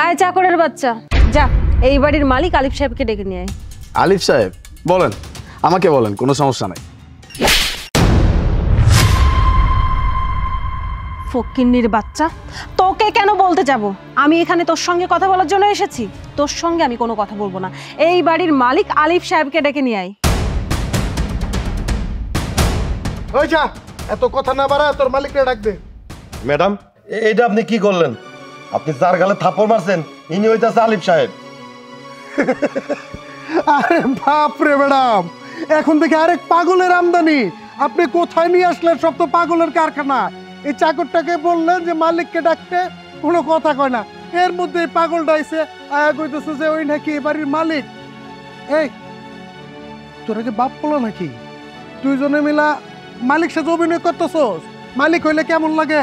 আয় চাকরের বাচ্চা, যা এই বাড়ির মালিক আলিফ সাহেবকে ডেকে নিয়ে আয়। আলিফ সাহেব বলেন, আমাকে বলেন, কোনো সমস্যা নাই। ফকিন্নির বাচ্চা, তোকে কেন বলতে যাব? আমি এখানে তোর সঙ্গে কথা বলার জন্য এসেছি। তোর সঙ্গে আমি কোনো কথা বলবো না। এই বাড়ির মালিক আলিফ সাহেবকে ডেকে নিয়ে আয়। ওই যা, এত কথা না বাড়া, তোর মালিককে ডাক দে। ম্যাডাম, এইটা আপনি কি করলেন? আপনি যার গালে থাপ্পড় মারছেন ইনি হইতাছে আলিফ সাহেব। আরে বাপ রে ম্যাডাম, এখন থেকে আরেক পাগলের আমদানি। আপনি কোথায় নিয়ে আসলেন? সব তো পাগলের কারখানা। এই চাকরটাকে বললেন যে মালিককে ডাকতে, কোনো কথা কয় না। এর মধ্যে এই পাগলটা আইছে, আয়া কইতেছে যে ওই নাকি এই বাড়ির মালিক। এই তোরা কি বাপ বলো নাকি? দুইজনে মিলা মালিক সাথে অভিনয় করতেছস। মালিক হইলে কেমন লাগে?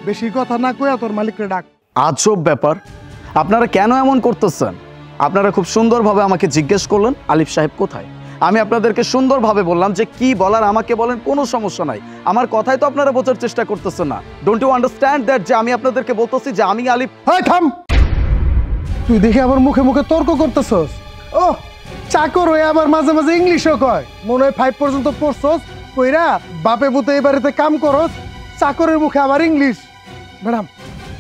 বেশি কথা না কইয়া তোর মালিককে ডাক। আজব ব্যাপার, আপনারা কেন এমন করতেছেন? আপনারা খুব সুন্দরভাবে আমাকে জিজ্ঞেস করলেন আলিফ সাহেব কোথায়। আমি আপনাদেরকে সুন্দরভাবে বললাম যে কি বলার আমাকে বলেন, কোনো সমস্যা নাই। আমার কথাই তো আপনারা বোঝার চেষ্টা করতেছেন না। ডোন্ট ইউ আন্ডারস্ট্যান্ড দ্যাট যে আমি আপনাদেরকে বলতেছি যে আমি আলিফ। হয় থাম, তুই দেখে আবার মুখে মুখে তর্ক করতেছস। ও চাকর হয়ে আবার মাঝে মাঝে ইংলিশও কয়। মনে হয় 5 পর্যন্ত পড়ছস, কইরা বাপে বুতে এই বাড়িতে কাম করস, চাকরের মুখে আবার ইংলিশ। ম্যাডাম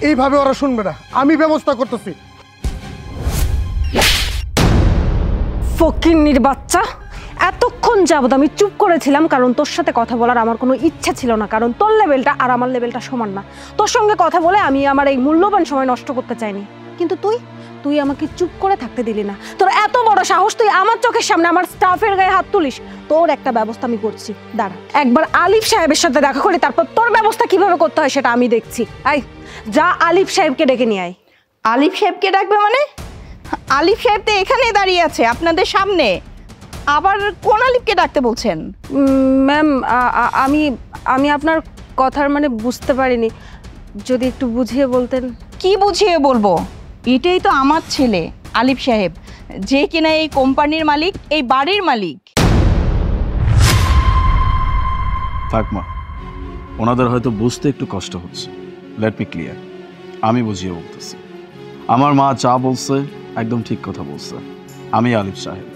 এইভাবে ওরা শুনবে না, আমি ব্যবস্থা করতেছি। ফকিন্নির বাচ্চা, এতক্ষণ যাবত আমি চুপ করেছিলাম কারণ তোর সাথে কথা বলার আমার কোনো ইচ্ছা ছিল না, কারণ তোর লেভেলটা আর আমার লেভেলটা সমান না। তোর সঙ্গে কথা বলে আমি আমার এই মূল্যবান সময় নষ্ট করতে চাইনি, কিন্তু তুই আমাকে চুপ করে থাকতে দিলি না। তোর এত বড় সাহস, তুই আমার চোখের সামনে আমার স্টাফের গায়ে হাত তুলিস। তোর একটা ব্যবস্থা আমি করছি, দাঁড়া। একবার আলিফ সাহেবের সাথে দেখা করি, তারপর তোর ব্যবস্থা কিভাবে করতে হয় সেটা আমি দেখছি। আয় যা, আলিফ সাহেবকে ডেকে নিয়ে আয়। আলিফ সাহেবকে ডাকবে মানে? আলিফ সাহেব তো এখানেই দাঁড়িয়ে আছে আপনাদের সামনে, আবার কোন আলিফকে ডাকতে বলছেন? ম্যাম, আমি আপনার কথার মানে বুঝতে পারিনি, যদি একটু বুঝিয়ে বলতেন। কি বুঝিয়ে বলবো? এটাই তো আমার ছেলে আলিফ সাহেব, যে কিনা এই কোম্পানির মালিক, এই বাড়ির মালিক। থাকমা, ওনাদের হয়তো বুঝতে একটু কষ্ট হচ্ছে। লেট মি ক্লিয়ার, আমি বুঝিয়ে বলতেছি। আমার মা যা বলছে একদম ঠিক কথা বলছে। আমি আলিফ সাহেব,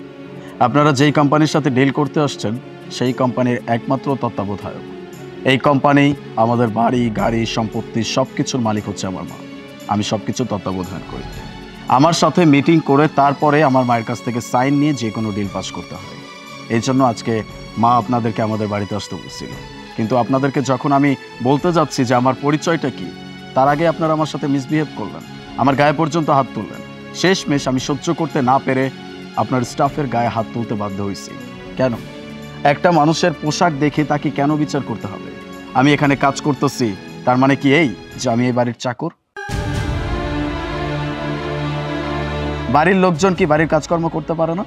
আপনারা যেই কোম্পানির সাথে ডিল করতে আসছেন সেই কোম্পানির একমাত্র তত্ত্বাবধায়ক। এই কোম্পানি, আমাদের বাড়ি গাড়ি সম্পত্তি সব কিছুর মালিক হচ্ছে আমার মা। আমি সব কিছু তত্ত্বাবধান করি। আমার সাথে মিটিং করে তারপরে আমার মায়ের কাছ থেকে সাইন নিয়ে যে কোনো ডিল পাস করতে হয়। এই জন্য আজকে মা আপনাদেরকে আমাদের বাড়িতে আসতে বলছিল, কিন্তু আপনাদেরকে যখন আমি বলতে যাচ্ছি যে আমার পরিচয়টা কি, তার আগে আপনারা আমার সাথে মিসবিহেভ করলেন, আমার গায়ে পর্যন্ত হাত তুললেন। শেষমেশ আমি সহ্য করতে না পেরে আপনার স্টাফের গায়ে হাত তুলতে বাধ্য হয়েছি। কেন? একটা মানুষের পোশাক দেখে তাকে কেন বিচার করতে হবে? আমি এখানে কাজ করতেছি, তার মানে কি এই যে আমি এই বাড়ির চাকর? বাড়ির লোকজন কি বাড়ির কাজকর্ম করতে পারে না?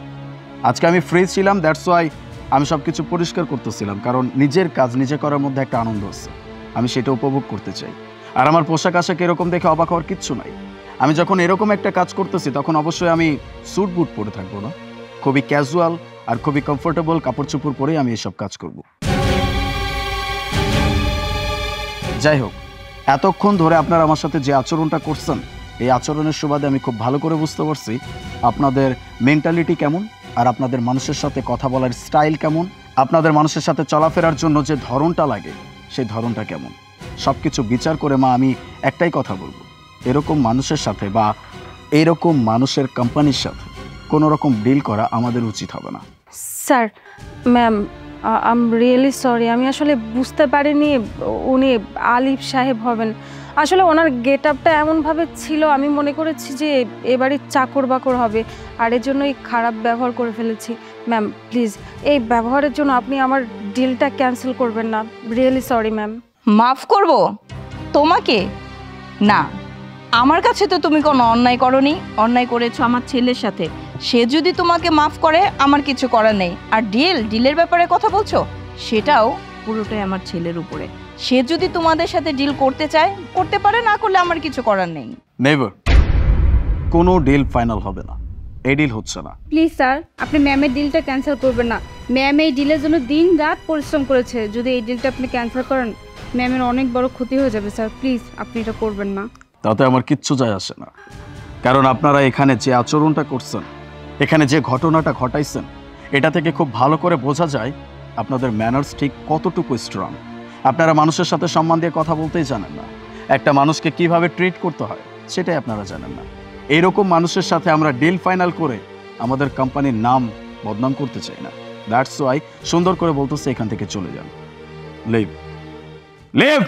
আজকে আমি ফ্রি ছিলাম, দ্যাটস ওয়াই আমি সব কিছু পরিষ্কার করতেছিলাম, কারণ নিজের কাজ নিজে করার মধ্যে একটা আনন্দ আছে, আমি সেটা উপভোগ করতে চাই। আর আমার পোশাক আশাক এরকম দেখে অবাক হওয়ার কিচ্ছু নাই। আমি যখন এরকম একটা কাজ করতেছি তখন অবশ্যই আমি স্যুট বুট পরে থাকবো না, খুবই ক্যাজুয়াল আর খুবই কমফোর্টেবল কাপড় চোপড় পরেই আমি এসব কাজ করব। যাই হোক, এতক্ষণ ধরে আপনারা আমার সাথে যে আচরণটা করছেন, এই আচরণের সুবাদে আমি খুব ভালো করে বুঝতে পারছি আপনাদের মেন্টালিটি কেমন, আর আপনাদের মানুষের সাথে কথা বলার স্টাইল কেমন, আপনাদের মানুষের সাথে চলাফেরার জন্য যে ধরনটা লাগে সেই ধরনটা কেমন। সব কিছু বিচার করে মা আমি একটাই কথা বলবো, এরকম মানুষের সাথে বা এরকম মানুষের কোম্পানির সাথে কোনো রকম ডিল করা আমাদের উচিত হবে না। Sir, ma'am, I am really sorry. আমি আসলে বুঝতে পারিনি উনি আলিফ সাহেব হবেন। আসলে ওনার গেট আপটা এমনভাবে ছিল, আমি মনে করেছি যে এবারই চাকর বাকর হবে, আর এর জন্যই খারাপ ব্যবহার করে ফেলেছি। ম্যাম প্লিজ, এই ব্যবহারের জন্য আপনি আমার ডিলটা ক্যান্সেল করবেন না। Really sorry ma'am. মাফ করব তোমাকে? না, আমার কাছে তো তুমি কোনো অন্যায় করনি। অন্যায় করেছো আমার ছেলের সাথে, সে যদি তোমাকে মাফ করে আমার কিছু করার নেই। আর ডিলের ব্যাপারে কথা বলছো, সেটাও পুরোটাই আমার ছেলের উপরে। সে যদি তোমাদের সাথে ডিল করতে চায় করতে পারে, না করলে আমার কিছু করার নেই। নেভার, কোনো ডিল ফাইনাল হবে না, এই ডিল হচ্ছে না। প্লিজ স্যার, আপনি ম্যামের ডিলটা ক্যান্সেল করবেন না। ম্যাম এই ডিলের জন্য দিন রাত পরিশ্রম করেছে। যদি এই ডিলটা আপনি ক্যান্সেল করেন, ম্যামের অনেক বড় ক্ষতি হয়ে যাবে স্যার। প্লিজ আপনি এটা করবেন না। তাতে আমার কিচ্ছু যায় আসে না। কারণ আপনারা এখানে যে আচরণটা করছেন, এখানে যে ঘটনাটা ঘটাইছেন, এটা থেকে খুব ভালো করে বোঝা যায় আপনাদের ম্যানার্স ঠিক কতটুকু স্ট্রং। আপনারা মানুষের সাথে সম্মান দিয়ে কথা বলতেই জানেন না, একটা মানুষকে কিভাবে ট্রিট করতে হয় সেটাই আপনারা জানেন না। এইরকম মানুষের সাথে আমরা ডিল ফাইনাল করে আমাদের কোম্পানির নাম বদনাম করতে চাই না। দ্যাটস ওয়াই সুন্দর করে বলতেছে এখান থেকে চলে যান। Leave leave